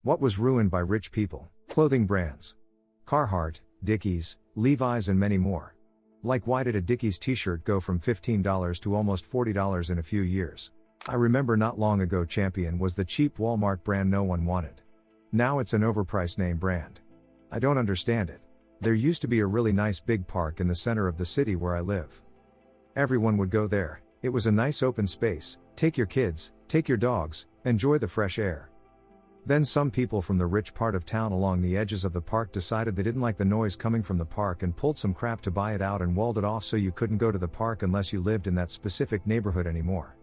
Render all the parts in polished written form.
What was ruined by rich people? Clothing brands. Carhartt, Dickies, Levi's and many more. Like, why did a Dickies t-shirt go from $15 to almost $40 in a few years? I remember not long ago Champion was the cheap Walmart brand no one wanted. Now it's an overpriced name brand. I don't understand it. There used to be a really nice big park in the center of the city where I live. Everyone would go there. It was a nice open space. Take your kids, take your dogs, enjoy the fresh air. Then some people from the rich part of town along the edges of the park decided they didn't like the noise coming from the park and pulled some crap to buy it out and walled it off so you couldn't go to the park unless you lived in that specific neighborhood anymore.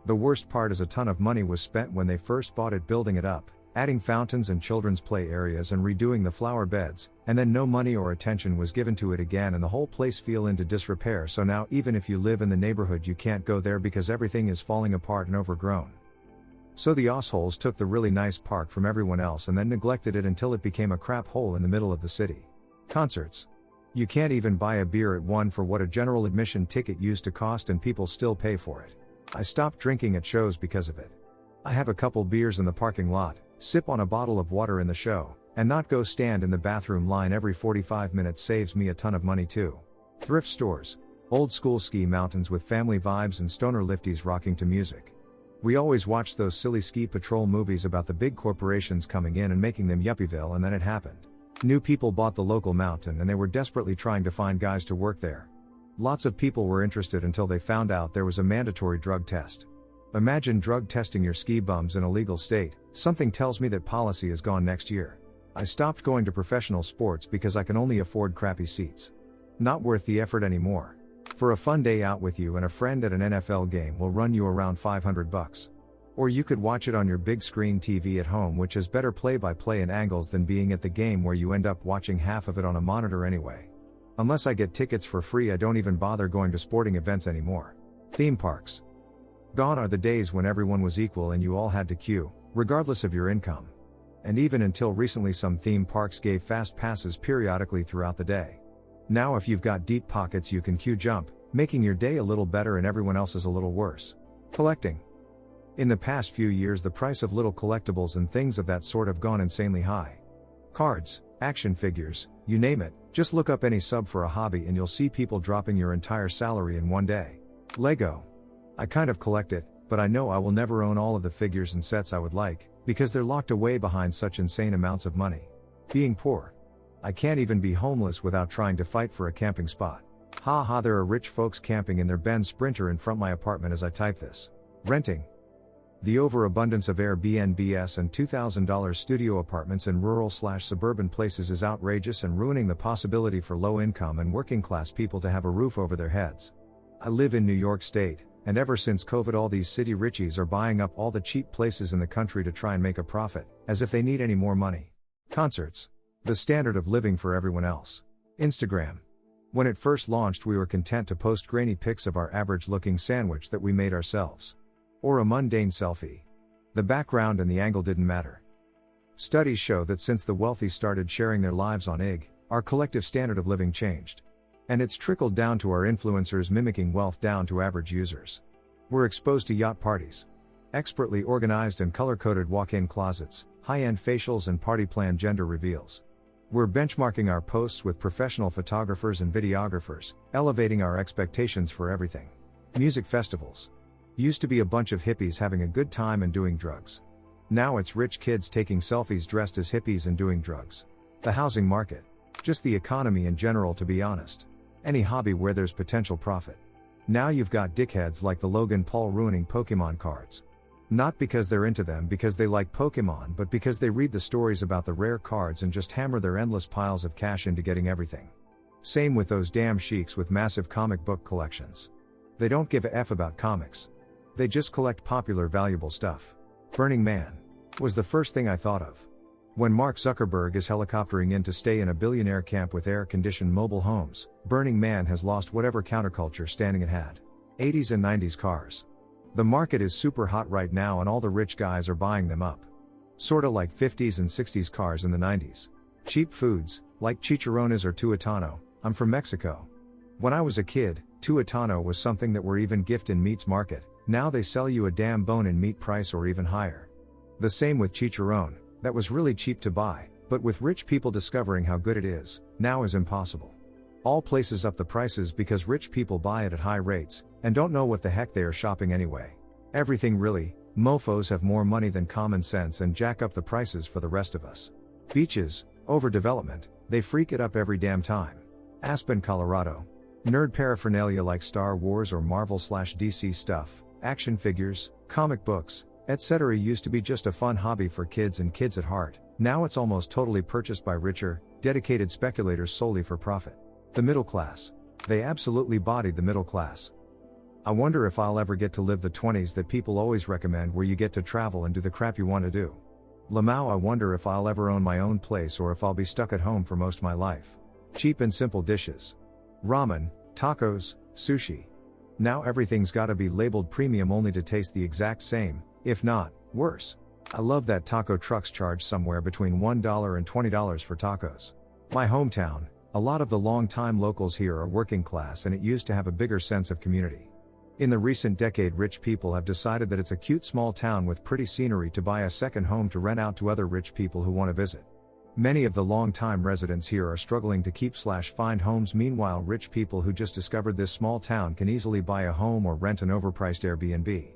The worst part is a ton of money was spent when they first bought it building it up, adding fountains and children's play areas and redoing the flower beds, and then no money or attention was given to it again and the whole place fell into disrepair, so now even if you live in the neighborhood you can't go there because everything is falling apart and overgrown. So the assholes took the really nice park from everyone else and then neglected it until it became a crap hole in the middle of the city. Concerts. You can't even buy a beer at one for what a general admission ticket used to cost and people still pay for it. I stopped drinking at shows because of it. I have a couple beers in the parking lot, sip on a bottle of water in the show, and not go stand in the bathroom line every 45 minutes saves me a ton of money too. Thrift stores. Old school ski mountains with family vibes and stoner lifties rocking to music. We always watched those silly ski patrol movies about the big corporations coming in and making them yuppieville, and then it happened. New people bought the local mountain and they were desperately trying to find guys to work there. Lots of people were interested until they found out there was a mandatory drug test. Imagine drug testing your ski bums in a legal state. Something tells me that policy is gone next year. I stopped going to professional sports because I can only afford crappy seats. Not worth the effort anymore. For a fun day out with you and a friend at an NFL game will run you around $500. Or you could watch it on your big screen TV at home, which has better play-by-play and angles than being at the game where you end up watching half of it on a monitor anyway. Unless I get tickets for free, I don't even bother going to sporting events anymore. Theme parks. Gone are the days when everyone was equal and you all had to queue, regardless of your income. And even until recently some theme parks gave fast passes periodically throughout the day. Now if you've got deep pockets you can queue jump, making your day a little better and everyone else's a little worse. Collecting. In the past few years the price of little collectibles and things of that sort have gone insanely high. Cards, action figures, you name it, just look up any sub for a hobby and you'll see people dropping your entire salary in one day. Lego. I kind of collect it, but I know I will never own all of the figures and sets I would like, because they're locked away behind such insane amounts of money. Being poor. I can't even be homeless without trying to fight for a camping spot. Haha, there are rich folks camping in their Benz Sprinter in front of my apartment as I type this. Renting. The overabundance of Airbnbs and $2,000 studio apartments in rural/suburban places is outrageous and ruining the possibility for low-income and working-class people to have a roof over their heads. I live in New York State, and ever since COVID all these city richies are buying up all the cheap places in the country to try and make a profit, as if they need any more money. Concerts. The standard of living for everyone else. Instagram. When it first launched we were content to post grainy pics of our average-looking sandwich that we made ourselves. Or a mundane selfie. The background and the angle didn't matter. Studies show that since the wealthy started sharing their lives on IG, our collective standard of living changed. And it's trickled down to our influencers mimicking wealth down to average users. We're exposed to yacht parties. Expertly organized and color-coded walk-in closets, high-end facials and party-planned gender reveals. We're benchmarking our posts with professional photographers and videographers, elevating our expectations for everything. Music festivals. Used to be a bunch of hippies having a good time and doing drugs. Now it's rich kids taking selfies dressed as hippies and doing drugs. The housing market. Just the economy in general, to be honest. Any hobby where there's potential profit. Now you've got dickheads like the Logan Paul ruining Pokemon cards. Not because they're into them because they like Pokemon, but because they read the stories about the rare cards and just hammer their endless piles of cash into getting everything. Same with those damn sheiks with massive comic book collections. They don't give a F about comics. They just collect popular valuable stuff. Burning Man was the first thing I thought of. When Mark Zuckerberg is helicoptering in to stay in a billionaire camp with air-conditioned mobile homes, Burning Man has lost whatever counterculture standing it had. 80s and 90s cars. The market is super hot right now and all the rich guys are buying them up. Sorta like 50s and 60s cars in the 90s. Cheap foods, like chicharrones or tuétano. I'm from Mexico. When I was a kid, tuétano was something that were even gift in meats market. Now they sell you a damn bone in meat price or even higher. The same with chicharrón. that was really cheap to buy, but with rich people discovering how good it is, now is impossible. All places up the prices because rich people buy it at high rates, and don't know what the heck they are shopping anyway. Everything really, mofos have more money than common sense and jack up the prices for the rest of us. Beaches, overdevelopment, they freak it up every damn time. Aspen, Colorado. Nerd paraphernalia like Star Wars or Marvel/DC stuff, action figures, comic books, etc. used to be just a fun hobby for kids and kids at heart. Now it's almost totally purchased by richer, dedicated speculators solely for profit. The middle class. They absolutely bodied the middle class. I wonder if I'll ever get to live the 20s that people always recommend, where you get to travel and do the crap you want to do. Lamau, I wonder if I'll ever own my own place or if I'll be stuck at home for most of my life. Cheap and simple dishes. Ramen, tacos, sushi. Now everything's gotta be labeled premium only to taste the exact same, if not, worse. I love that taco trucks charge somewhere between $1 and $20 for tacos. My hometown, a lot of the long-time locals here are working class, and it used to have a bigger sense of community. In the recent decade, rich people have decided that it's a cute small town with pretty scenery to buy a second home to rent out to other rich people who want to visit. Many of the long-time residents here are struggling to keep/find homes. Meanwhile, rich people who just discovered this small town can easily buy a home or rent an overpriced Airbnb.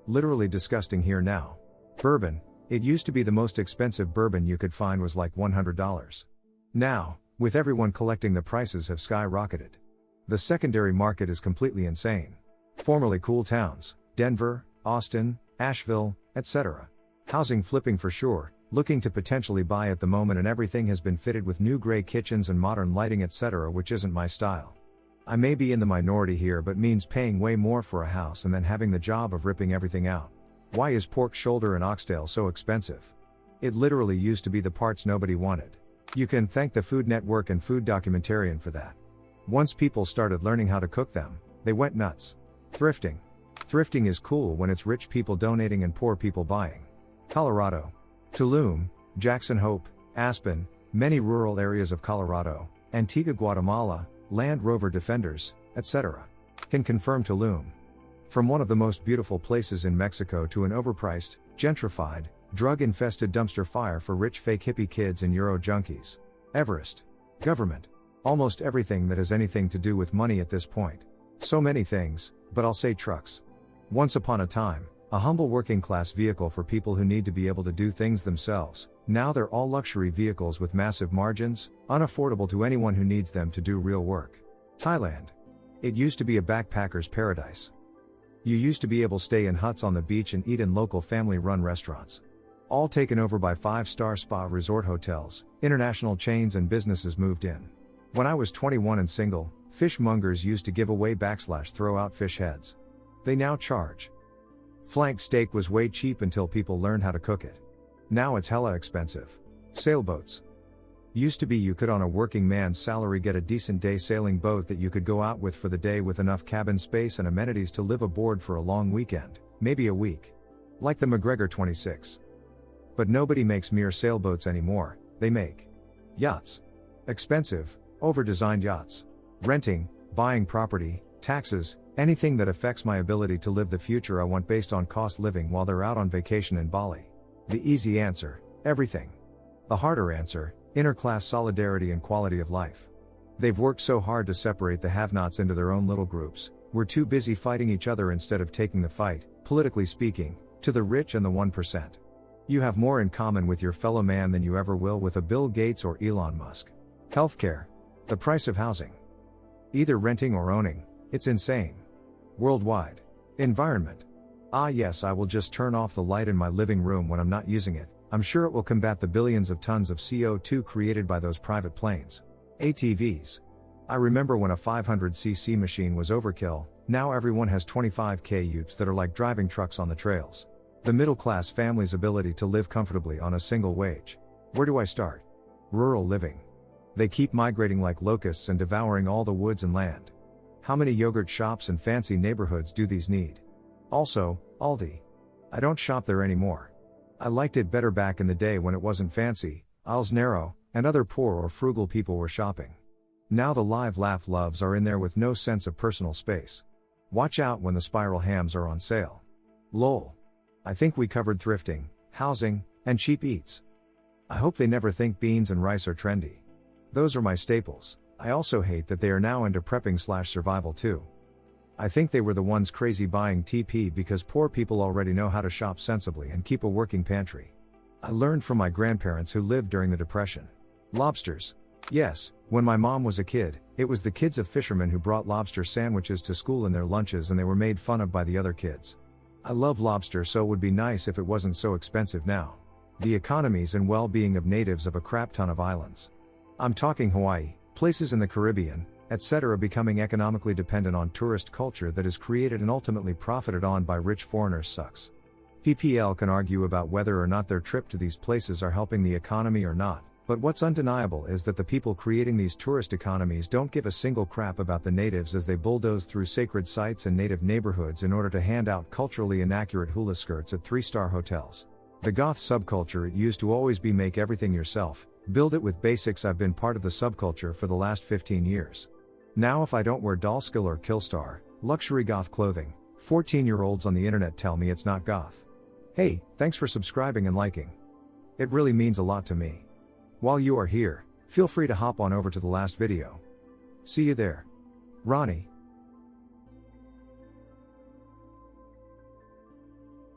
Literally disgusting here now. Bourbon. It used to be the most expensive bourbon you could find was like $100. Now, with everyone collecting, the prices have skyrocketed. The secondary market is completely insane. Formerly cool towns, Denver, Austin, Asheville, etc. Housing flipping for sure, looking to potentially buy at the moment, and everything has been fitted with new gray kitchens and modern lighting, etc., which isn't my style. I may be in the minority here, but means paying way more for a house and then having the job of ripping everything out. Why is pork shoulder and oxtail so expensive? It literally used to be the parts nobody wanted. You can thank the Food Network and Food Documentarian for that. Once people started learning how to cook them, they went nuts. Thrifting. Thrifting is cool when it's rich people donating and poor people buying. Colorado. Tulum, Jackson Hope, Aspen, many rural areas of Colorado, Antigua, Guatemala, Land Rover Defenders, etc. Can confirm Tulum. From one of the most beautiful places in Mexico to an overpriced, gentrified, drug-infested dumpster fire for rich fake hippie kids and Euro junkies. Everest. Government. Almost everything that has anything to do with money at this point. So many things, but I'll say trucks. Once upon a time, a humble working class vehicle for people who need to be able to do things themselves. Now they're all luxury vehicles with massive margins, unaffordable to anyone who needs them to do real work. Thailand. It used to be a backpacker's paradise. You used to be able to stay in huts on the beach and eat in local family-run restaurants. All taken over by 5-star spa resort hotels, international chains, and businesses moved in. When I was 21 and single, fishmongers used to give away /throw out fish heads. They now charge. Flank steak was way cheap until people learned how to cook it. Now it's hella expensive. Sailboats. Used to be you could on a working man's salary get a decent day sailing boat that you could go out with for the day with enough cabin space and amenities to live aboard for a long weekend, maybe a week. Like the McGregor 26. But nobody makes mere sailboats anymore, they make yachts. Expensive, over-designed yachts. Renting, buying property, taxes, anything that affects my ability to live the future I want based on cost living while they're out on vacation in Bali. The easy answer, everything. The harder answer, interclass solidarity and quality of life. They've worked so hard to separate the have-nots into their own little groups. We're too busy fighting each other instead of taking the fight, politically speaking, to the rich and the 1%. You have more in common with your fellow man than you ever will with a Bill Gates or Elon Musk. Healthcare. The price of housing. Either renting or owning, it's insane. Worldwide. Environment. Ah yes, I will just turn off the light in my living room when I'm not using it. I'm sure it will combat the billions of tons of CO2 created by those private planes. ATVs. I remember when a 500cc machine was overkill. Now everyone has 25k utes that are like driving trucks on the trails. The middle class family's ability to live comfortably on a single wage. Where do I start? Rural living. They keep migrating like locusts and devouring all the woods and land. How many yogurt shops and fancy neighborhoods do these need? Also, Aldi. I don't shop there anymore. I liked it better back in the day when it wasn't fancy, aisles narrow, and other poor or frugal people were shopping. Now the live laugh loves are in there with no sense of personal space. Watch out when the spiral hams are on sale. Lol. I think we covered thrifting, housing, and cheap eats. I hope they never think beans and rice are trendy. Those are my staples. I also hate that they are now into prepping/survival too. I think they were the ones crazy buying TP because poor people already know how to shop sensibly and keep a working pantry. I learned from my grandparents who lived during the Depression. Lobsters. Yes, when my mom was a kid, it was the kids of fishermen who brought lobster sandwiches to school in their lunches and they were made fun of by the other kids. I love lobster, so it would be nice if it wasn't so expensive now. The economies and well-being of natives of a crap ton of islands. I'm talking Hawaii, places in the Caribbean, etc. becoming economically dependent on tourist culture that is created and ultimately profited on by rich foreigners sucks. PPL can argue about whether or not their trip to these places are helping the economy or not, but what's undeniable is that the people creating these tourist economies don't give a single crap about the natives as they bulldoze through sacred sites and native neighborhoods in order to hand out culturally inaccurate hula skirts at 3-star hotels. The goth subculture, it used to always be make everything yourself, build it with basics. I've been part of the subculture for the last 15 years. Now if I don't wear Dollskill or Killstar, luxury goth clothing, 14-year-olds on the internet tell me it's not goth. Hey, thanks for subscribing and liking. It really means a lot to me. While you are here, feel free to hop on over to the last video. See you there. Ronnie.